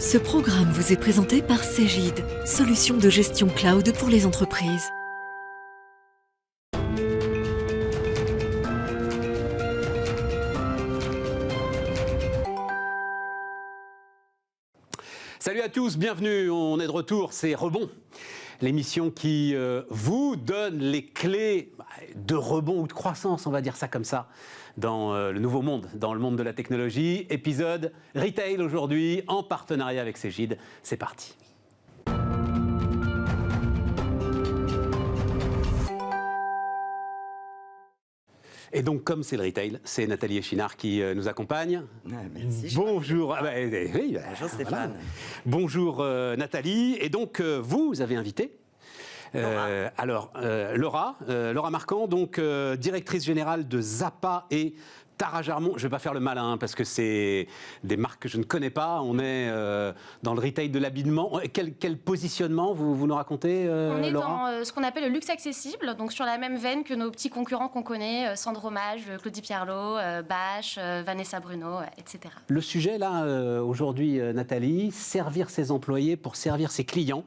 Ce programme vous est présenté par Cegid, solution de gestion cloud pour les entreprises. Salut à tous, bienvenue, on est de retour, c'est Rebond. L'émission qui vous donne les clés de rebond ou de croissance, on va dire ça comme ça, dans le nouveau monde, dans le monde de la technologie. Épisode Retail aujourd'hui, en partenariat avec Cegid. C'est parti. Et donc, comme c'est le retail, c'est Nathalie Echinard qui nous accompagne. Merci. Bonjour. Bonjour Stéphane. Voilà. Bonjour Nathalie. Et donc, vous avez invité Laura Marquand, donc directrice générale de Zappa et Tara Jarmon. Je ne vais pas faire le malin parce que c'est des marques que je ne connais pas. On est dans le retail de l'habillement. Quel positionnement vous nous racontez, On est Laura ? dans ce qu'on appelle le luxe accessible, donc sur la même veine que nos petits concurrents qu'on connaît, Sandro Hommage, Claudie Pierlot, Bache, Vanessa Bruno, etc. Le sujet là, aujourd'hui, Nathalie, servir ses employés pour servir ses clients.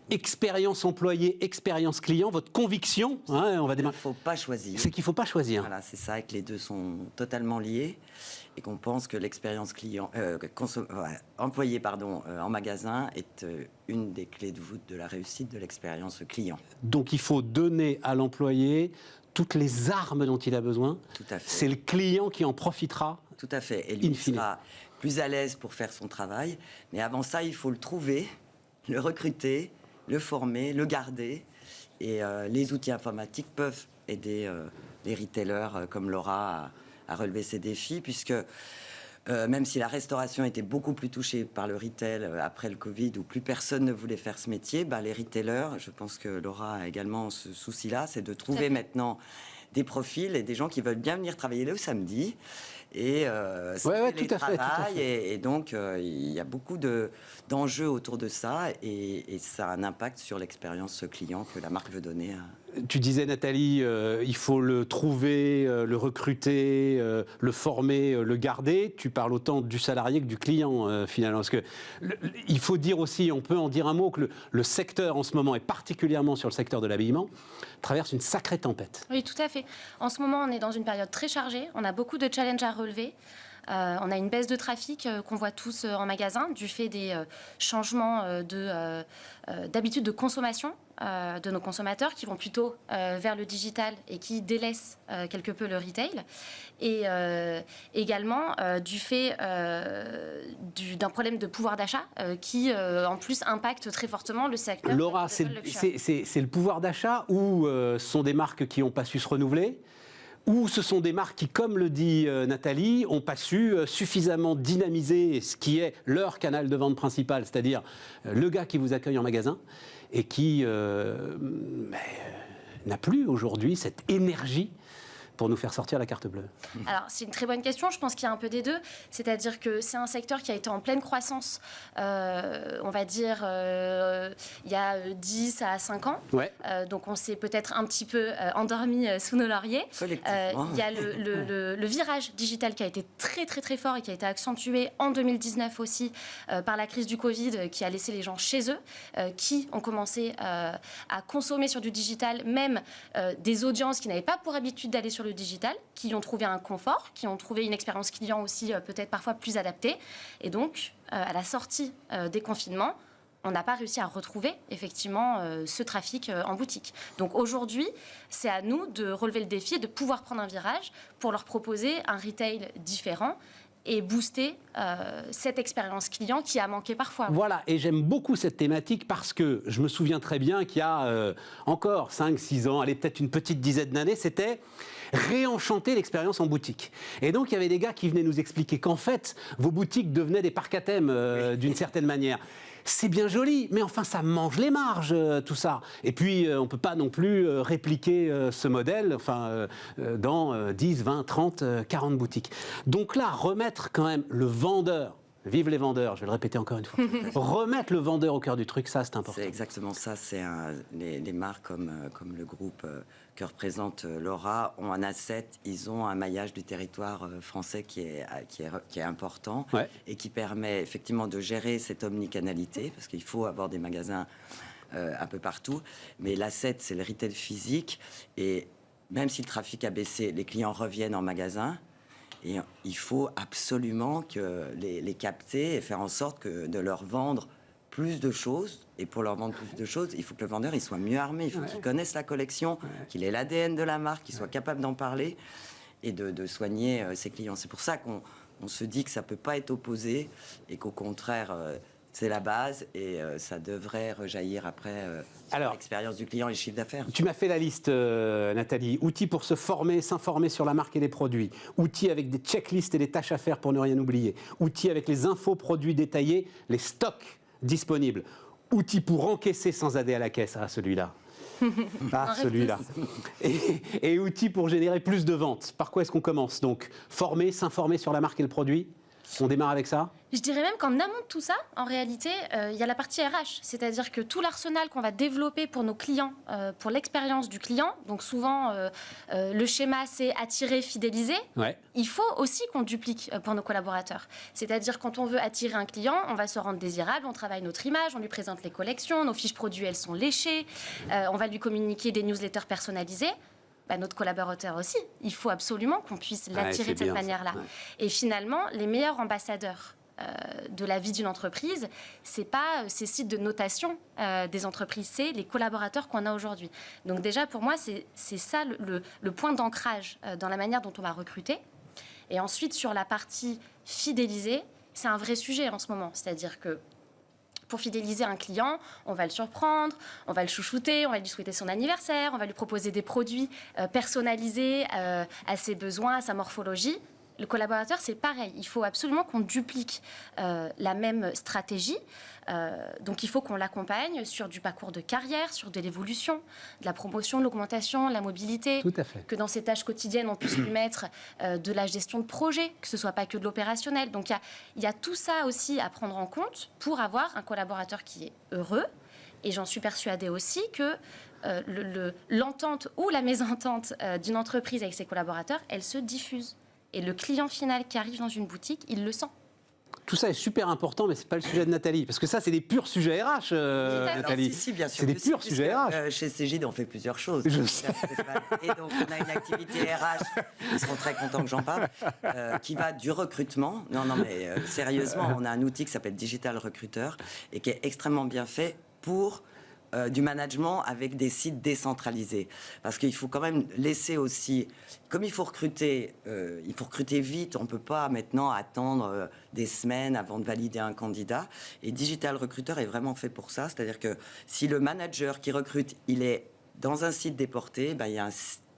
Expérience employée, expérience client, votre conviction, hein, on va démarrer. Il ne faut pas choisir. C'est qu'il ne faut pas choisir. Voilà, c'est ça, que les deux sont totalement liés et qu'on pense que l'expérience client, employé en magasin est une des clés de voûte de la réussite de l'expérience client. Donc il faut donner à l'employé toutes les armes dont il a besoin. Tout à fait. C'est le client qui en profitera. Tout à fait. Et lui, In il fine. sera plus à l'aise pour faire son travail. Mais avant ça, il faut le trouver, le recruter, le former, le garder. Et les outils informatiques peuvent aider les retailers comme Laura à relever ces défis, puisque même si la restauration était beaucoup plus touchée par le retail après le Covid, où plus personne ne voulait faire ce métier, les retailers, je pense que Laura a également ce souci-là, c'est de trouver maintenant des profils et des gens qui veulent bien venir travailler le samedi. Et tout à fait. Et donc, il y a beaucoup d'enjeux autour de ça et ça a un impact sur l'expérience client que la marque veut donner. Tu disais, Nathalie, il faut le trouver, le recruter, le former, le garder. Tu parles autant du salarié que du client, finalement. Parce que il faut dire aussi, on peut en dire un mot, que le secteur en ce moment, et particulièrement sur le secteur de l'habillement, traverse une sacrée tempête. Oui, tout à fait. En ce moment, on est dans une période très chargée. On a beaucoup de challenges à relever. On a une baisse de trafic qu'on voit tous en magasin du fait des changements d'habitudes de consommation de nos consommateurs qui vont plutôt vers le digital et qui délaissent quelque peu le retail. Et également du fait d'un problème de pouvoir d'achat qui, en plus, impacte très fortement le secteur. Laura, c'est le pouvoir d'achat ou ce sont des marques qui n'ont pas su se renouveler ? Ou ce sont des marques qui, comme le dit Nathalie, n'ont pas su suffisamment dynamiser ce qui est leur canal de vente principal, c'est-à-dire le gars qui vous accueille en magasin et qui n'a plus aujourd'hui cette énergie pour nous faire sortir la carte bleue? Alors, c'est une très bonne question. Je pense qu'il y a un peu des deux. C'est-à-dire que c'est un secteur qui a été en pleine croissance, on va dire, il y a 10 à 5 ans. Ouais. Donc, on s'est peut-être un petit peu endormi sous nos lauriers. Il y a le virage digital qui a été très, très, très fort et qui a été accentué en 2019 aussi par la crise du Covid qui a laissé les gens chez eux, qui ont commencé à consommer sur du digital, même des audiences qui n'avaient pas pour habitude d'aller sur le digital, qui ont trouvé un confort, qui ont trouvé une expérience client aussi peut-être parfois plus adaptée. Et donc, à la sortie des confinements, on n'a pas réussi à retrouver effectivement ce trafic en boutique. Donc aujourd'hui, c'est à nous de relever le défi et de pouvoir prendre un virage pour leur proposer un retail différent et booster cette expérience client qui a manqué parfois. Voilà, et j'aime beaucoup cette thématique parce que je me souviens très bien qu'il y a encore 5-6 ans, allez, peut-être une petite dizaine d'années, c'était réenchanter l'expérience en boutique. Et donc, il y avait des gars qui venaient nous expliquer qu'en fait, vos boutiques devenaient des parcs à thème d'une certaine manière. C'est bien joli, mais enfin, ça mange les marges, tout ça. Et puis, on ne peut pas non plus répliquer ce modèle dans 10, 20, 30, 40 boutiques. Donc là, remettre quand même le vendeur, Vive les vendeurs, je vais le répéter encore une fois. Remettre le vendeur au cœur du truc, ça c'est important. C'est exactement ça. C'est les marques comme le groupe que représente Laura ont un asset, ils ont un maillage du territoire français qui est important et qui permet effectivement de gérer cette omnicanalité, parce qu'il faut avoir des magasins un peu partout. Mais l'asset, c'est le retail physique. Et même si le trafic a baissé, les clients reviennent en magasin. Et il faut absolument les capter et faire en sorte de leur vendre plus de choses. Et pour leur vendre plus de choses, il faut que le vendeur il soit mieux armé. Il faut qu'il connaisse la collection, qu'il ait l'ADN de la marque, qu'il soit capable d'en parler et de soigner ses clients. C'est pour ça qu'on se dit que ça ne peut pas être opposé et qu'au contraire, c'est la base et ça devrait rejaillir après sur l'expérience du client et le chiffre d'affaires. Tu m'as fait la liste, Nathalie. Outils pour se former, s'informer sur la marque et les produits. Outils avec des checklists et des tâches à faire pour ne rien oublier. Outils avec les infos produits détaillés, les stocks disponibles. Outils pour encaisser sans aider à la caisse. Ah, celui-là. Ah, celui-là. Et outils pour générer plus de ventes. Par quoi est-ce qu'on commence? Donc, former, s'informer sur la marque et le produit. On démarre avec ça? Je dirais même qu'en amont de tout ça, en réalité, il y a la partie RH. C'est-à-dire que tout l'arsenal qu'on va développer pour nos clients, pour l'expérience du client, donc souvent, le schéma, c'est attirer, fidéliser. Il faut aussi qu'on duplique pour nos collaborateurs. C'est-à-dire quand on veut attirer un client, on va se rendre désirable, on travaille notre image, on lui présente les collections, nos fiches produits, elles sont léchées, on va lui communiquer des newsletters personnalisés. Notre collaborateur aussi. Il faut absolument qu'on puisse l'attirer de cette manière-là. Et finalement, les meilleurs ambassadeurs de la vie d'une entreprise, c'est pas ces sites de notation des entreprises, c'est les collaborateurs qu'on a aujourd'hui. Donc déjà, pour moi, c'est ça le point d'ancrage dans la manière dont on va recruter. Et ensuite, sur la partie fidéliser, c'est un vrai sujet en ce moment. C'est-à-dire que pour fidéliser un client, on va le surprendre, on va le chouchouter, on va lui souhaiter son anniversaire, on va lui proposer des produits personnalisés à ses besoins, à sa morphologie. Le collaborateur, c'est pareil. Il faut absolument qu'on duplique la même stratégie. Donc, il faut qu'on l'accompagne sur du parcours de carrière, sur de l'évolution, de la promotion, de l'augmentation, de la mobilité. Tout à fait. Que dans ses tâches quotidiennes, on puisse lui mettre de la gestion de projet, que ce ne soit pas que de l'opérationnel. Donc, il y a tout ça aussi à prendre en compte pour avoir un collaborateur qui est heureux. Et j'en suis persuadée aussi que l'entente ou la mésentente d'une entreprise avec ses collaborateurs, elle se diffuse. Et le client final qui arrive dans une boutique, il le sent. Tout ça est super important, mais ce n'est pas le sujet de Nathalie. Parce que ça, c'est des purs sujets RH, Nathalie. Si, bien sûr. C'est des purs sujets RH. Chez Cégide, on fait plusieurs choses. Je sais. Et donc, on a une activité RH, ils seront très contents que j'en parle, qui va du recrutement. Non, mais sérieusement, on a un outil qui s'appelle Digital Recruiter et qui est extrêmement bien fait pour du management avec des sites décentralisés. Parce qu'il faut quand même laisser aussi... Comme il faut recruter vite, on ne peut pas maintenant attendre des semaines avant de valider un candidat. Et Digital Recruiter est vraiment fait pour ça. C'est-à-dire que si le manager qui recrute, il est dans un site déporté, il y a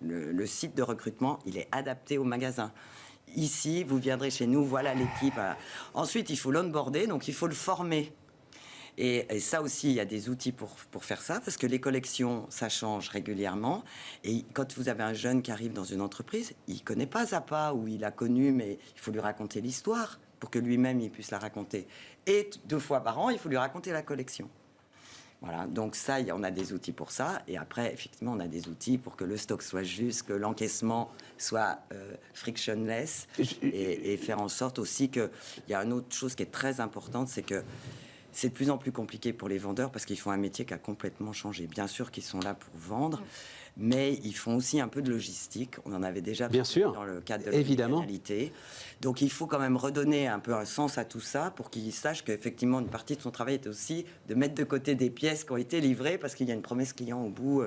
le site de recrutement, il est adapté au magasin. Ici, vous viendrez chez nous, voilà l'équipe. Ensuite, il faut l'onboarder, donc il faut le former. Et ça aussi, il y a des outils pour faire ça, parce que les collections, ça change régulièrement. Et quand vous avez un jeune qui arrive dans une entreprise, il ne connaît pas Zappa, ou il a connu, mais il faut lui raconter l'histoire pour que lui-même, il puisse la raconter. Et 2 fois par an, il faut lui raconter la collection. Voilà, donc ça, on a des outils pour ça. Et après, effectivement, on a des outils pour que le stock soit juste, que l'encaissement soit frictionless, et faire en sorte aussi qu'il y a une autre chose qui est très importante, c'est que c'est de plus en plus compliqué pour les vendeurs parce qu'ils font un métier qui a complètement changé. Bien sûr qu'ils sont là pour vendre, mais ils font aussi un peu de logistique. On en avait déjà parlé dans le cadre de l'omnicanalité. Donc il faut quand même redonner un peu un sens à tout ça pour qu'ils sachent qu'effectivement une partie de son travail est aussi de mettre de côté des pièces qui ont été livrées parce qu'il y a une promesse client au bout.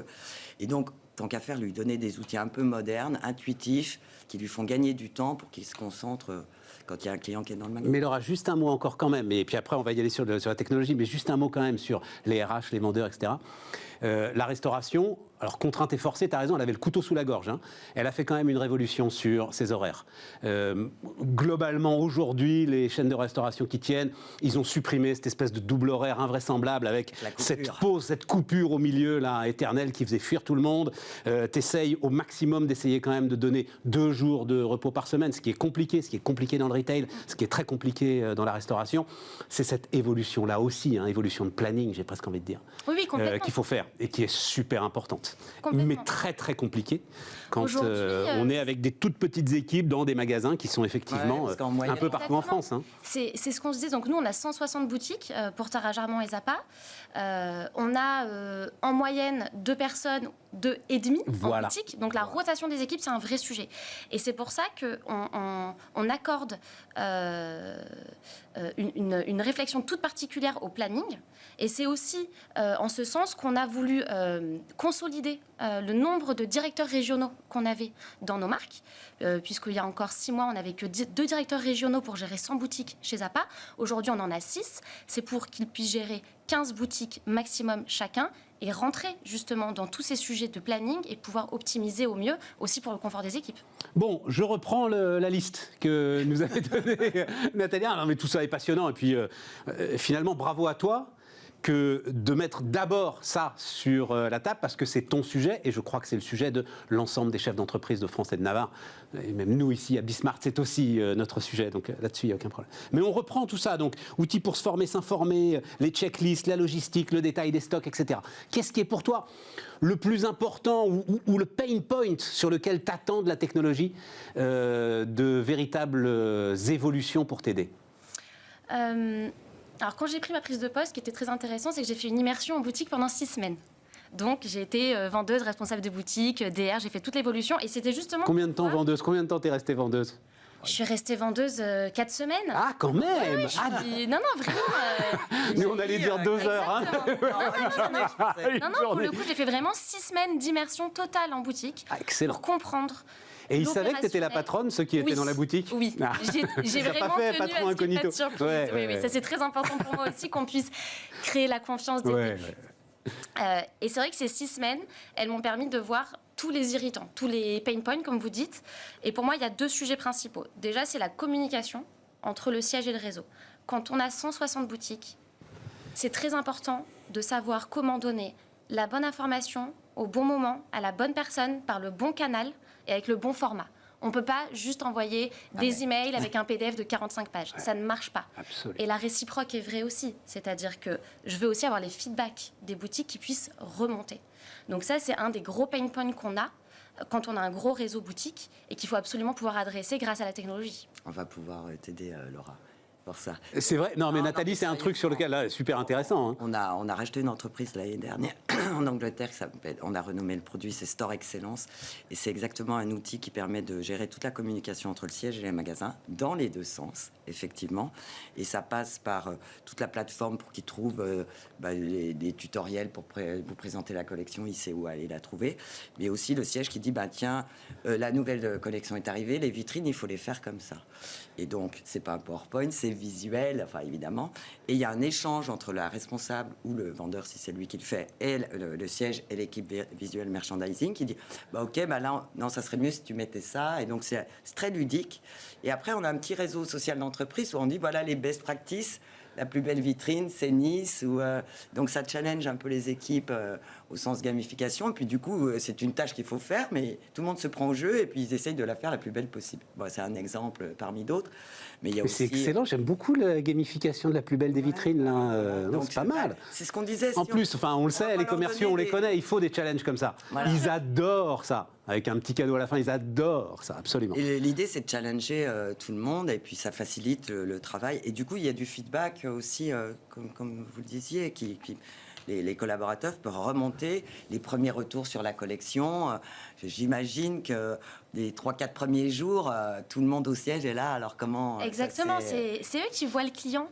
Et donc, tant qu'à faire, lui donner des outils un peu modernes, intuitifs, qui lui font gagner du temps pour qu'il se concentre quand il y a un client qui est dans le magasin. Mais Laura, juste un mot encore quand même, et puis après on va y aller sur la technologie, mais juste un mot quand même sur les RH, les vendeurs, etc. La restauration, alors contrainte et forcée, tu as raison, elle avait le couteau sous la gorge. Hein. Elle a fait quand même une révolution sur ses horaires. Globalement, aujourd'hui, les chaînes de restauration qui tiennent, ils ont supprimé cette espèce de double horaire invraisemblable avec cette pause, cette coupure au milieu là, éternelle qui faisait fuir tout le monde. T'essayes au maximum d'essayer quand même de donner 2 jours de repos par semaine, ce qui est compliqué dans le retail, ce qui est très compliqué dans la restauration, c'est cette évolution-là aussi, évolution de planning, j'ai presque envie de dire, qu'il faut faire et qui est super importante, mais très très compliquée quand on est avec des toutes petites équipes dans des magasins qui sont effectivement un peu partout en France. C'est ce qu'on se dit. Donc nous, on a 160 boutiques pour Tara Jarman et Zappa. On a en moyenne 2 personnes, 2 et demi en boutique. Donc la rotation des équipes, c'est un vrai sujet. Et c'est pour ça qu'on accorde une réflexion toute particulière au planning. Et c'est aussi en ce sens qu'on a voulu consolider le nombre de directeurs régionaux qu'on avait dans nos marques, puisqu'il y a encore 6 mois, on n'avait que 2 directeurs régionaux pour gérer 100 boutiques chez Zappa. Aujourd'hui, on en a 6. C'est pour qu'ils puissent gérer 15 boutiques maximum chacun et rentrer justement dans tous ces sujets de planning et pouvoir optimiser au mieux aussi pour le confort des équipes. Bon, je reprends la liste que nous avait donnée Nathalie. Non, mais tout ça est passionnant et puis finalement bravo à toi que de mettre d'abord ça sur la table parce que c'est ton sujet et je crois que c'est le sujet de l'ensemble des chefs d'entreprise de France et de Navarre. Et même nous ici à Bismart, c'est aussi notre sujet, donc là-dessus il n'y a aucun problème. Mais on reprend tout ça, donc outils pour se former, s'informer, les checklists, la logistique, le détail des stocks, etc. Qu'est-ce qui est pour toi le plus important ou le pain point sur lequel t'attends de la technologie, de véritables évolutions pour t'aider? Alors, quand j'ai pris ma prise de poste, ce qui était très intéressant, c'est que j'ai fait une immersion en boutique pendant 6 semaines. Donc, j'ai été vendeuse, responsable de boutique, DR, j'ai fait toute l'évolution. Et c'était justement... Combien de temps vendeuse? Combien de temps t'es restée vendeuse? Je suis restée vendeuse 4 semaines. Ah, quand même! Non, vraiment. Nous, on allait dire 2 heures. Non, pour le coup, j'ai fait vraiment 6 semaines d'immersion totale en boutique. Excellent. Pour comprendre. Et ils savaient que tu étais la patronne, ceux qui étaient dans la boutique? Oui, j'ai vraiment tenu à ce qu'il n'y ait pas de surprise. Oui, ça c'est très important pour moi aussi, qu'on puisse créer la confiance des début. Et c'est vrai que ces 6 semaines, elles m'ont permis de voir tous les irritants, tous les pain points, comme vous dites. Et pour moi, il y a 2 sujets principaux. Déjà, c'est la communication entre le siège et le réseau. Quand on a 160 boutiques, c'est très important de savoir comment donner la bonne information au bon moment, à la bonne personne, par le bon canal et avec le bon format. On ne peut pas juste envoyer des emails avec un PDF de 45 pages. Ça ne marche pas. Absolument. Et la réciproque est vraie aussi. C'est-à-dire que je veux aussi avoir les feedbacks des boutiques qui puissent remonter. Donc ça, c'est un des gros pain points qu'on a quand on a un gros réseau boutique et qu'il faut absolument pouvoir adresser grâce à la technologie. On va pouvoir t'aider, Laura. Pour ça. C'est vrai. Non, mais Nathalie, c'est un truc sur lequel, là, super intéressant. On a racheté une entreprise l'année dernière en Angleterre. On a renommé le produit, c'est Store Excellence. Et c'est exactement un outil qui permet de gérer toute la communication entre le siège et les magasins, dans les 2 sens, effectivement. Et ça passe par toute la plateforme pour qu'ils trouvent des tutoriels pour vous présenter la collection. Il sait où aller la trouver. Mais aussi le siège qui dit, tiens, la nouvelle collection est arrivée, les vitrines, il faut les faire comme ça. Et donc, c'est pas un PowerPoint, c'est visuel, enfin évidemment. Et il y a un échange entre la responsable ou le vendeur, si c'est lui qui le fait, et le siège et l'équipe visuelle merchandising qui dit OK, là, non, ça serait mieux si tu mettais ça. Et donc, c'est très ludique. Et après, on a un petit réseau social d'entreprise où on dit voilà les best practices. La plus belle vitrine, c'est Nice. Donc, ça challenge un peu les équipes au sens gamification. Et puis, du coup, c'est une tâche qu'il faut faire, mais tout le monde se prend au jeu et puis ils essayent de la faire la plus belle possible. Bon, c'est un exemple parmi d'autres. Mais il y a aussi... C'est excellent, j'aime beaucoup la gamification de la plus belle des vitrines. Là. C'est pas mal. C'est ce qu'on disait. En plus, on le sait, les commerciaux, on les connaît, il faut des challenges comme ça. Voilà. Ils adorent ça. Avec un petit cadeau à la fin, ils adorent ça, absolument. Et l'idée, c'est de challenger tout le monde, et puis ça facilite le travail. Et du coup, il y a du feedback aussi, comme vous le disiez, les collaborateurs peuvent remonter les premiers retours sur la collection. J'imagine que les 3-4 premiers jours, tout le monde au siège est là. Alors comment... Exactement, c'est eux qui voient le client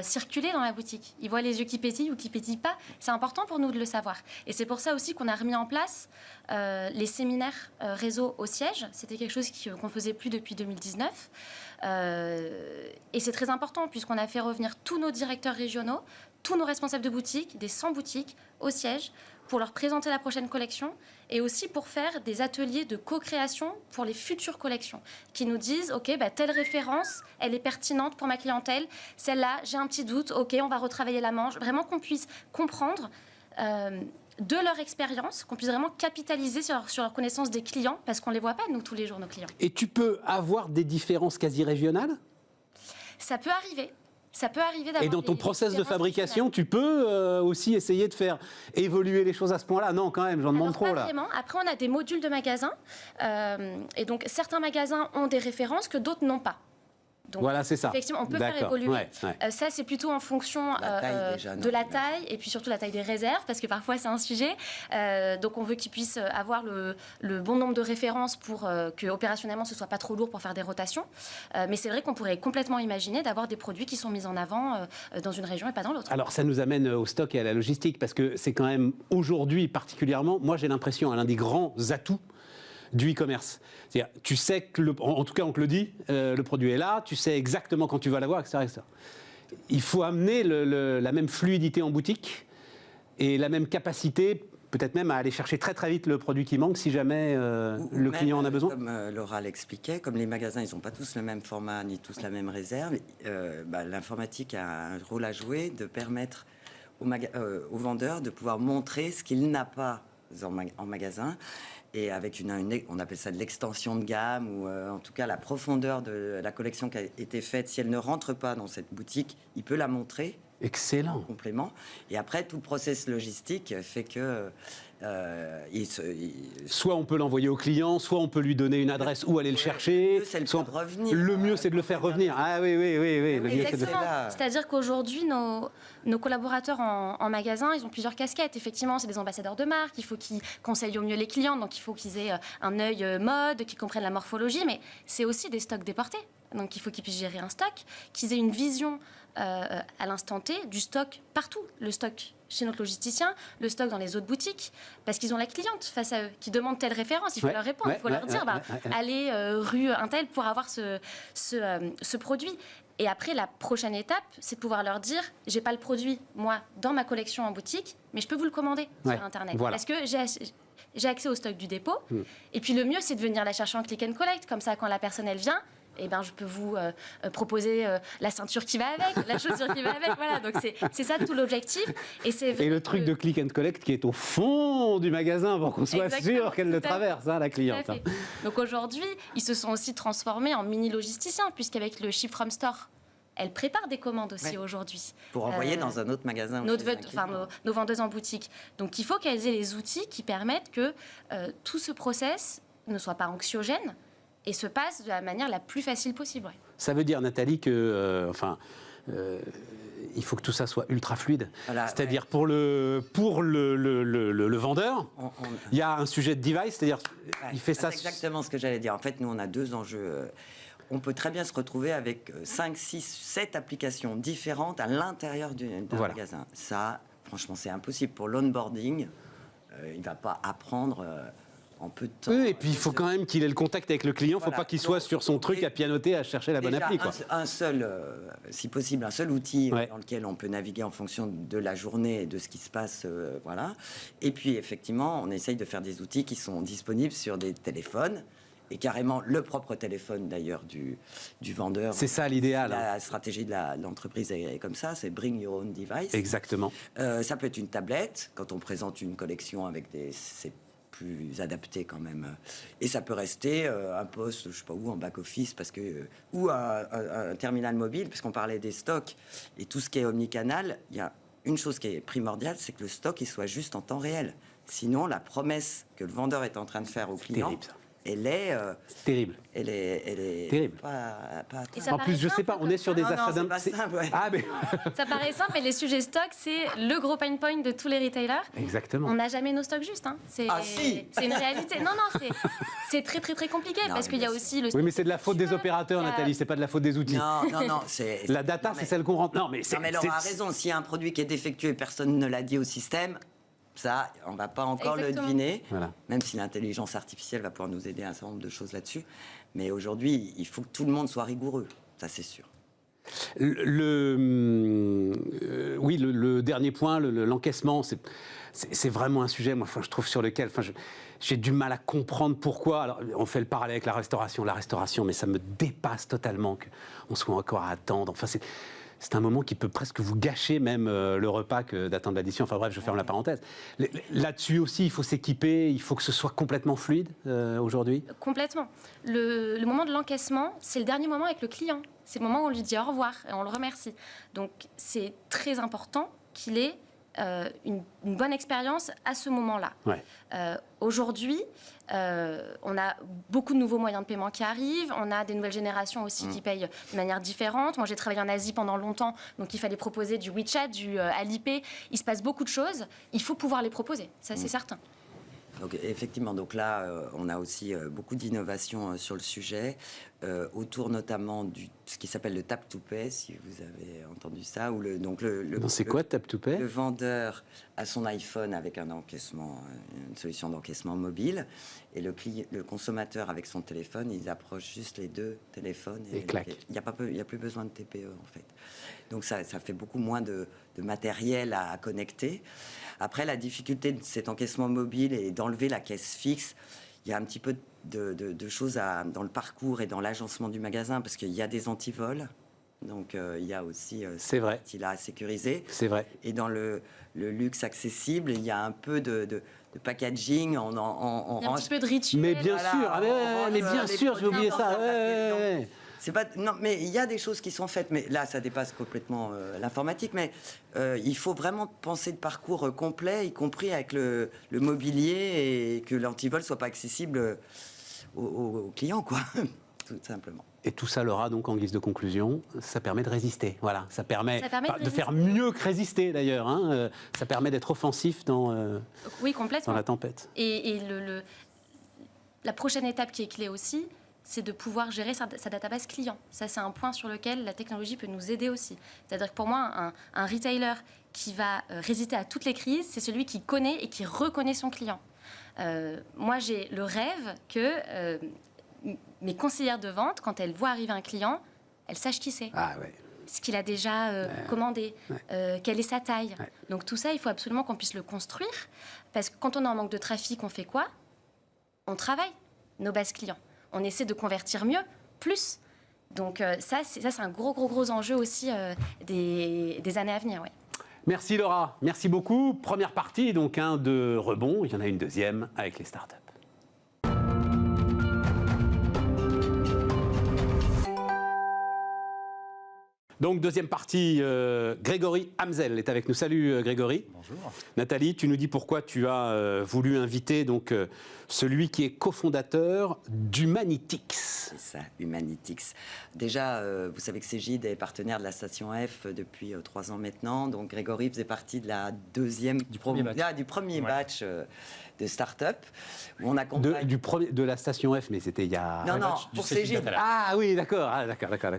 circuler dans la boutique. Ils voient les yeux qui pétillent ou qui pétillent pas. C'est important pour nous de le savoir. Et c'est pour ça aussi qu'on a remis en place les séminaires réseau au siège. C'était quelque chose qu'on faisait plus depuis 2019. Et c'est très important puisqu'on a fait revenir tous nos directeurs régionaux, tous nos responsables de boutique, des 100 boutiques au siège pour leur présenter la prochaine collection et aussi pour faire des ateliers de co-création pour les futures collections qui nous disent OK, telle référence, elle est pertinente pour ma clientèle, celle-là, j'ai un petit doute, OK, on va retravailler la manche, vraiment qu'on puisse comprendre de leur expérience, qu'on puisse vraiment capitaliser sur leur connaissance des clients, parce qu'on ne les voit pas, nous, tous les jours, nos clients. Et tu peux avoir des différences quasi régionales ? Ça peut arriver. Ça peut arriver d'avoir. Et dans ton process de fabrication, tu peux aussi essayer de faire évoluer les choses à ce point-là ? Non, quand même, j'en demande trop là. Vraiment. Après, on a des modules de magasins. Et donc, certains magasins ont des références que d'autres n'ont pas. Donc, voilà, c'est ça. Effectivement, on peut faire évoluer. Ça, c'est plutôt en fonction de la taille et puis surtout la taille des réserves, parce que parfois, c'est un sujet. Donc, on veut qu'ils puissent avoir le bon nombre de références pour que opérationnellement, ce soit pas trop lourd pour faire des rotations. Mais c'est vrai qu'on pourrait complètement imaginer d'avoir des produits qui sont mis en avant dans une région et pas dans l'autre. Alors, ça nous amène au stock et à la logistique, parce que c'est quand même aujourd'hui particulièrement, moi j'ai l'impression, l'un des grands atouts du e-commerce. C'est-à-dire, tu sais que, en tout cas on te le dit, le produit est là, tu sais exactement quand tu vas l'avoir, etc., etc. Il faut amener la même fluidité en boutique et la même capacité, peut-être même à aller chercher très très vite le produit qui manque si jamais le client en a besoin. Comme Laura l'expliquait, comme les magasins ils n'ont pas tous le même format ni tous la même réserve, l'informatique a un rôle à jouer de permettre aux vendeurs de pouvoir montrer ce qu'il n'a pas en magasin. Et avec on appelle ça de l'extension de gamme, ou en tout cas la profondeur de la collection qui a été faite, si elle ne rentre pas dans cette boutique, il peut la montrer. Excellent. En complément. Et après, tout le process logistique fait que... soit on peut l'envoyer au client, soit on peut lui donner une adresse où aller le chercher. Le mieux, c'est de le faire revenir. Ah oui. Le mieux, c'est de le faire. C'est-à-dire qu'aujourd'hui, nos collaborateurs en magasin, ils ont plusieurs casquettes. Effectivement, c'est des ambassadeurs de marque. Il faut qu'ils conseillent au mieux les clients. Donc, il faut qu'ils aient un œil mode, qu'ils comprennent la morphologie. Mais c'est aussi des stocks déportés. Donc, il faut qu'ils puissent gérer un stock, qu'ils aient une vision à l'instant T du stock partout. Le stock chez notre logisticien, le stock dans les autres boutiques, parce qu'ils ont la cliente face à eux qui demande telle référence. Il faut leur répondre, il faut leur dire allez rue Intel pour avoir ce produit. Et après, la prochaine étape, c'est de pouvoir leur dire j'ai pas le produit, moi, dans ma collection en boutique, mais je peux vous le commander sur Internet. Voilà. Parce que j'ai accès au stock du dépôt. Et puis le mieux, c'est de venir la chercher en click and collect. Comme ça, quand la personne, elle vient, eh ben, je peux vous proposer la ceinture qui va avec, la chaussure qui va avec. Voilà, donc c'est ça tout l'objectif. Et le truc de click and collect qui est au fond du magasin pour qu'on soit sûr qu'elle le traverse, la cliente. Donc aujourd'hui, ils se sont aussi transformés en mini-logisticiens, puisqu'avec le Ship from Store, elles préparent des commandes aussi aujourd'hui. Pour envoyer dans un autre magasin. Nos vendeuses en boutique. Donc il faut qu'elles aient les outils qui permettent que tout ce process ne soit pas anxiogène, et se passe de la manière la plus facile possible. Ouais. Ça veut dire, Nathalie, que il faut que tout ça soit ultra fluide. Voilà, c'est-à-dire pour le vendeur, il y a un sujet de device, c'est-à-dire il fait ça... C'est exactement ce que j'allais dire. En fait, nous, on a deux enjeux. On peut très bien se retrouver avec 5, 6, 7 applications différentes à l'intérieur d'un magasin. Ça, franchement, c'est impossible. Pour l'onboarding, il ne va pas apprendre... en peu de temps. Oui, et puis il faut quand même qu'il ait le contact avec le client. Il ne faut pas qu'il soit sur son truc à pianoter, à chercher la bonne appli. Un seul, si possible, un seul outil dans lequel on peut naviguer en fonction de la journée et de ce qui se passe. Voilà. Et puis, effectivement, on essaye de faire des outils qui sont disponibles sur des téléphones. Et carrément, le propre téléphone, d'ailleurs, du vendeur. C'est ça l'idéal. La stratégie de l'entreprise est comme ça, c'est bring your own device. Exactement. Ça peut être une tablette, quand on présente une collection avec c'est plus adapté quand même. Et ça peut rester un poste, je sais pas où, en back-office, ou un terminal mobile, parce qu'on parlait des stocks. Et tout ce qui est omnicanal, il y a une chose qui est primordiale, c'est que le stock il soit juste en temps réel. Sinon, la promesse que le vendeur est en train de faire au client... Elle est terrible. Elle est terrible. Pas en plus, je sais pas, on est sur des achats d'un. Ça paraît simple, mais les sujets stock, c'est le gros pain point de tous les retailers. Exactement. On n'a jamais nos stocks justes. C'est une réalité. Non, c'est très très très compliqué parce qu'il y a aussi le. Oui, mais c'est de la faute des opérateurs, Nathalie. C'est pas de la faute des outils. Non. La data, c'est celle qu'on rentre. Non, mais Laura a raison. S'il y a un produit qui est défectueux et personne ne l'a dit au système. Ça, on ne va pas encore le deviner, même si l'intelligence artificielle va pouvoir nous aider à un certain nombre de choses là-dessus. Mais aujourd'hui, il faut que tout le monde soit rigoureux, ça c'est sûr. Le dernier point, l'encaissement, c'est vraiment un sujet, moi, je trouve, sur lequel j'ai du mal à comprendre pourquoi. Alors, on fait le parallèle avec la restauration, mais ça me dépasse totalement qu'on soit encore à attendre. Enfin, c'est un moment qui peut presque vous gâcher même le repas que d'attendre l'addition. Enfin bref, je ferme la parenthèse. Là-dessus aussi, il faut s'équiper, il faut que ce soit complètement fluide aujourd'hui. Complètement. Le moment de l'encaissement, c'est le dernier moment avec le client. C'est le moment où on lui dit au revoir et on le remercie. Donc c'est très important qu'il ait une bonne expérience à ce moment-là. Ouais. Aujourd'hui, on a beaucoup de nouveaux moyens de paiement qui arrivent. On a des nouvelles générations aussi qui payent de manière différente. Moi, j'ai travaillé en Asie pendant longtemps, donc il fallait proposer du WeChat, du Alipay. Il se passe beaucoup de choses. Il faut pouvoir les proposer, ça c'est certain. Donc, effectivement, donc là, on a aussi beaucoup d'innovations sur le sujet, autour notamment de ce qui s'appelle le Tap to Pay, si vous avez entendu ça. Ou c'est quoi Tap to Pay ? Le vendeur a son iPhone avec un encaissement, une solution d'encaissement mobile, et le consommateur avec son téléphone, ils approchent juste les deux téléphones. Et clac. Il n'y a plus besoin de TPE, en fait. Donc ça fait beaucoup moins de matériel à connecter. Après, la difficulté de cet encaissement mobile est d'enlever la caisse fixe. Il y a un petit peu de choses dans le parcours et dans l'agencement du magasin, parce qu'il y a des antivols. Donc, il y a aussi c'est vrai. Partie-là à sécuriser. C'est vrai. Et dans le luxe accessible, il y a un peu de packaging. Il y a un petit peu de rituel. Mais bien sûr, mais bien sûr, j'ai oublié ça. C'est pas, non, mais il y a des choses qui sont faites, mais là, ça dépasse complètement l'informatique. Mais il faut vraiment penser de parcours complet, y compris avec le mobilier, et que l'antivol soit pas accessible aux clients, quoi, tout simplement. Et tout ça, Laura, donc en guise de conclusion, ça permet de résister. Voilà, ça permet de faire mieux que résister, d'ailleurs. Hein. Ça permet d'être offensif dans la tempête. Et la prochaine étape qui est clé aussi, c'est de pouvoir gérer sa database client. Ça, c'est un point sur lequel la technologie peut nous aider aussi. C'est-à-dire que pour moi, un retailer qui va résister à toutes les crises, c'est celui qui connaît et qui reconnaît son client. Moi, j'ai le rêve que mes conseillères de vente, quand elles voient arriver un client, elles sachent qui c'est. Ah ouais. Ce qu'il a déjà commandé, quelle est sa taille. Ouais. Donc tout ça, il faut absolument qu'on puisse le construire. Parce que quand on est en manque de trafic, on fait quoi ? On travaille nos bases clients. On essaie de convertir mieux, plus. Donc ça, c'est un gros enjeu aussi des années à venir. Ouais. Merci Laura, merci beaucoup. Première partie, donc de rebond. Il y en a une deuxième avec les startups. Donc, deuxième partie, Grégory Hamzel est avec nous. Salut Grégory. Bonjour. Nathalie, tu nous dis pourquoi tu as voulu inviter celui qui est cofondateur d'Humanitix. C'est ça, Humanitix. Déjà, vous savez que Cégide est partenaire de la Station F depuis 3 ans maintenant. Donc, Grégory faisait partie de la du premier batch de start-up. Où on accompagne... de la Station F, mais c'était il y a... Non, pour Cégide. Ah oui, d'accord.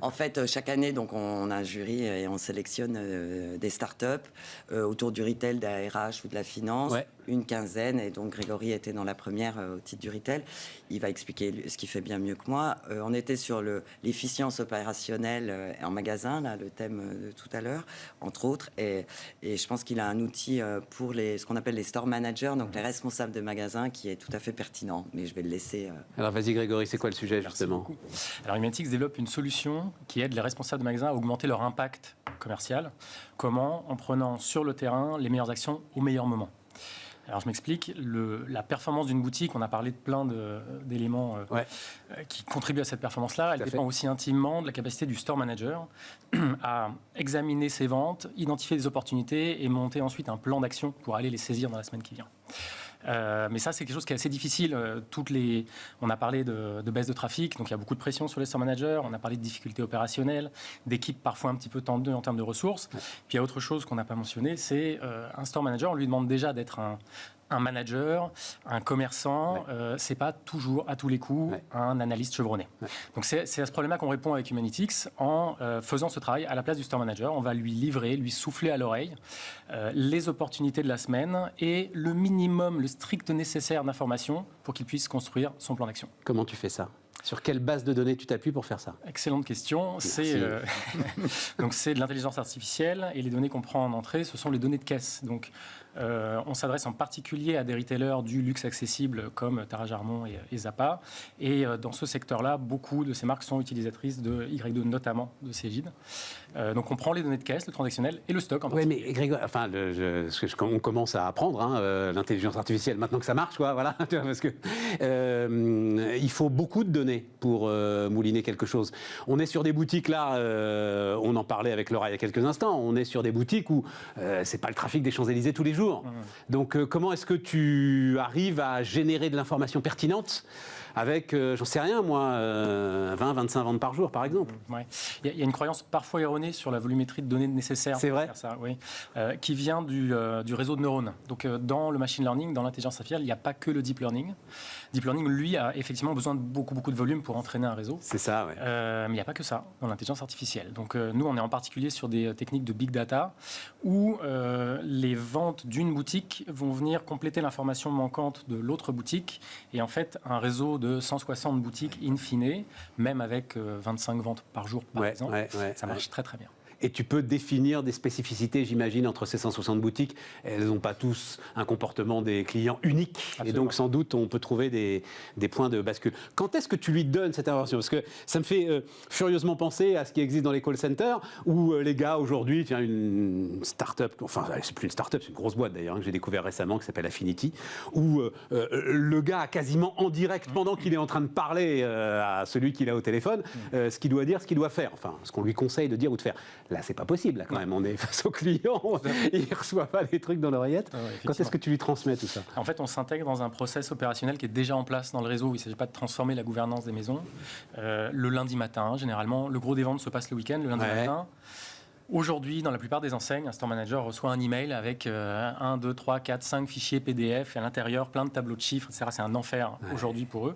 En fait, chaque année, donc, on a un jury et on sélectionne des start-up autour du retail, de la RH ou de la finance. Ouais. Une quinzaine, et donc Grégory était dans la première au titre du retail. Il va expliquer ce qu'il fait bien mieux que moi. On était sur l'efficience opérationnelle en magasin, là, le thème de tout à l'heure, entre autres. Et je pense qu'il a un outil pour ce qu'on appelle les store managers, donc les responsables de magasins, qui est tout à fait pertinent. Mais je vais le laisser... Alors vas-y Grégory, c'est quoi le sujet justement ? Alors Humanitix développe une solution qui aide les responsables de magasins à augmenter leur impact commercial. Comment ? En prenant sur le terrain les meilleures actions au meilleur moment. Alors je m'explique, la performance d'une boutique, on a parlé de plein d'éléments qui contribuent à cette performance-là, elle dépend aussi intimement de la capacité du store manager à examiner ses ventes, identifier des opportunités et monter ensuite un plan d'action pour aller les saisir dans la semaine qui vient. Mais ça, c'est quelque chose qui est assez difficile. On a parlé de baisse de trafic, donc il y a beaucoup de pression sur les store managers. On a parlé de difficultés opérationnelles, d'équipes parfois un petit peu tendues en termes de ressources. Ouais. Puis il y a autre chose qu'on n'a pas mentionné, c'est un store manager. On lui demande déjà d'être un manager, un commerçant. C'est pas toujours, à tous les coups, un analyste chevronné. Ouais. Donc c'est à ce problème-là qu'on répond avec Humanitix en faisant ce travail à la place du store manager. On va lui livrer, lui souffler à l'oreille les opportunités de la semaine et le minimum, le strict nécessaire d'informations pour qu'il puisse construire son plan d'action. Comment tu fais ça ? Sur quelle base de données tu t'appuies pour faire ça ? Excellente question. Donc c'est de l'intelligence artificielle et les données qu'on prend en entrée, ce sont les données de caisse. Donc On s'adresse en particulier à des retailers du luxe accessible comme Tara Jarmon et Zappa. Et dans ce secteur-là, beaucoup de ces marques sont utilisatrices de Y2, notamment de Cegid. Donc on prend les données de caisse, le transactionnel et le stock en particulier. Oui, mais Grégoire, on commence à apprendre l'intelligence artificielle maintenant que ça marche, quoi, voilà, parce que il faut beaucoup de données pour mouliner quelque chose. On est sur des boutiques là, on en parlait avec Laura il y a quelques instants. On est sur des boutiques où c'est pas le trafic des Champs-Élysées tous les jours. Donc comment est-ce que tu arrives à générer de l'information pertinente avec, j'en sais rien moi, 20-25 ventes par jour par exemple? Ouais. Il y a une croyance parfois erronée sur la volumétrie de données nécessaires pour faire ça, oui, qui vient du réseau de neurones. Donc dans le machine learning, dans l'intelligence artificielle, il n'y a pas que le deep learning. Deep learning, lui, a effectivement besoin de beaucoup de volume pour entraîner un réseau. C'est ça, ouais. Mais il n'y a pas que ça dans l'intelligence artificielle. Donc nous, on est en particulier sur des techniques de big data où les ventes d'une boutique vont venir compléter l'information manquante de l'autre boutique. Et en fait, un réseau de 160 boutiques in fine, même avec 25 ventes par jour, par exemple, ça marche très très bien. Et tu peux définir des spécificités, j'imagine, entre ces 160 boutiques. Elles n'ont pas tous un comportement des clients unique. Absolument. Et donc, sans doute, on peut trouver des points de bascule. Quand est-ce que tu lui donnes cette information? Parce que ça me fait furieusement penser à ce qui existe dans les call centers, où les gars, aujourd'hui, tiens, une start-up, enfin, c'est plus une start-up, c'est une grosse boîte d'ailleurs, que j'ai découvert récemment, qui s'appelle Affinity, où le gars a quasiment en direct, pendant qu'il est en train de parler à celui qu'il a au téléphone, ce qu'il doit dire, ce qu'il doit faire. Enfin, ce qu'on lui conseille de dire ou de faire. Là, c'est pas possible, là, quand même. On est face au client, il ne reçoit pas les trucs dans l'oreillette. Quand est-ce que tu lui transmets tout ça? En fait, on s'intègre dans un process opérationnel qui est déjà en place dans le réseau. Il ne s'agit pas de transformer la gouvernance des maisons. Le lundi matin, généralement, le gros des ventes se passe le week-end, le lundi matin. Aujourd'hui, dans la plupart des enseignes, un store manager reçoit un email avec 1, 2, 3, 4, 5 fichiers PDF et à l'intérieur plein de tableaux de chiffres, etc. C'est un enfer aujourd'hui pour eux.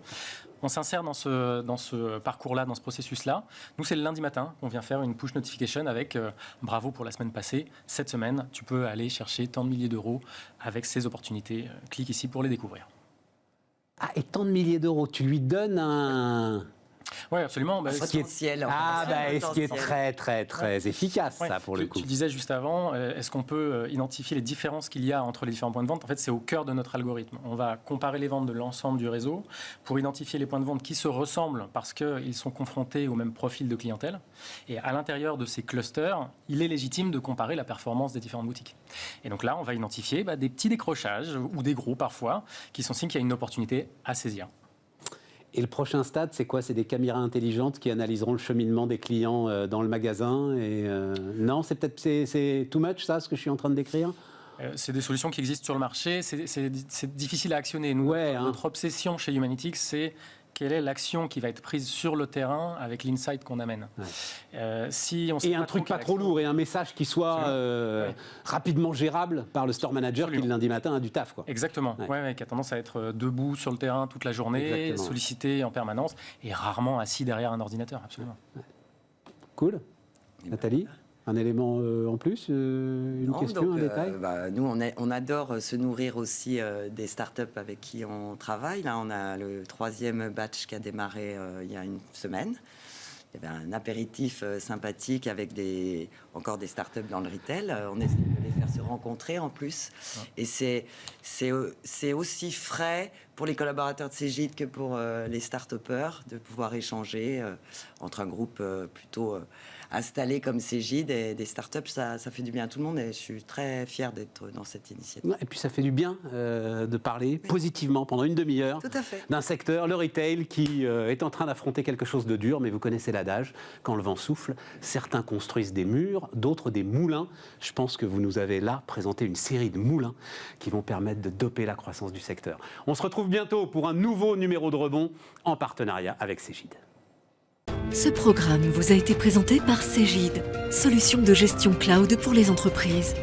On s'insère dans ce parcours-là, dans ce processus-là. Nous, c'est le lundi matin qu'on vient faire une push notification avec bravo pour la semaine passée. Cette semaine, tu peux aller chercher tant de milliers d'euros avec ces opportunités. Clique ici pour les découvrir. Ah, et tant de milliers d'euros, tu lui donnes un... Oui, absolument. Ce qui est très, très, très efficace, ça, pour le coup. Tu disais juste avant, est-ce qu'on peut identifier les différences qu'il y a entre les différents points de vente? En fait, c'est au cœur de notre algorithme. On va comparer les ventes de l'ensemble du réseau pour identifier les points de vente qui se ressemblent parce qu'ils sont confrontés au même profil de clientèle. Et à l'intérieur de ces clusters, il est légitime de comparer la performance des différentes boutiques. Et donc là, on va identifier des petits décrochages, ou des gros parfois, qui sont signes qu'il y a une opportunité à saisir. Et le prochain stade, c'est quoi? C'est des caméras intelligentes qui analyseront le cheminement des clients dans le magasin et non, c'est too much, ça, ce que je suis en train de décrire? C'est des solutions qui existent sur le marché. C'est difficile à actionner. Nous, notre obsession chez Humanitix, c'est quelle est l'action qui va être prise sur le terrain avec l'insight qu'on amène. Et un truc pas trop lourd et un message qui soit rapidement gérable par le store manager qui le lundi matin a du taf, quoi. Exactement, qui a tendance à être debout sur le terrain toute la journée, sollicité en permanence et rarement assis derrière un ordinateur, absolument. Cool. Nathalie, un élément en plus, question, un détail? Nous, on adore se nourrir aussi des startups avec qui on travaille. Là, on a le 3e batch qui a démarré il y a une semaine. Il y avait un apéritif sympathique avec encore des startups dans le retail. On essaie de les faire se rencontrer en plus. Et c'est aussi frais pour les collaborateurs de Cegid que pour les start-upers de pouvoir échanger entre un groupe plutôt installé comme Cegid et des startups. Ça fait du bien à tout le monde et je suis très fier d'être dans cette initiative. Et puis ça fait du bien de parler positivement pendant une demi-heure d'un secteur, le retail, qui est en train d'affronter quelque chose de dur, mais vous connaissez l'adage, quand le vent souffle, certains construisent des murs, d'autres des moulins. Je pense que vous nous avez là présenté une série de moulins qui vont permettre de doper la croissance du secteur. On se retrouve bientôt pour un nouveau numéro de Rebond en partenariat avec Cegid. Ce programme vous a été présenté par Cegid, solution de gestion cloud pour les entreprises.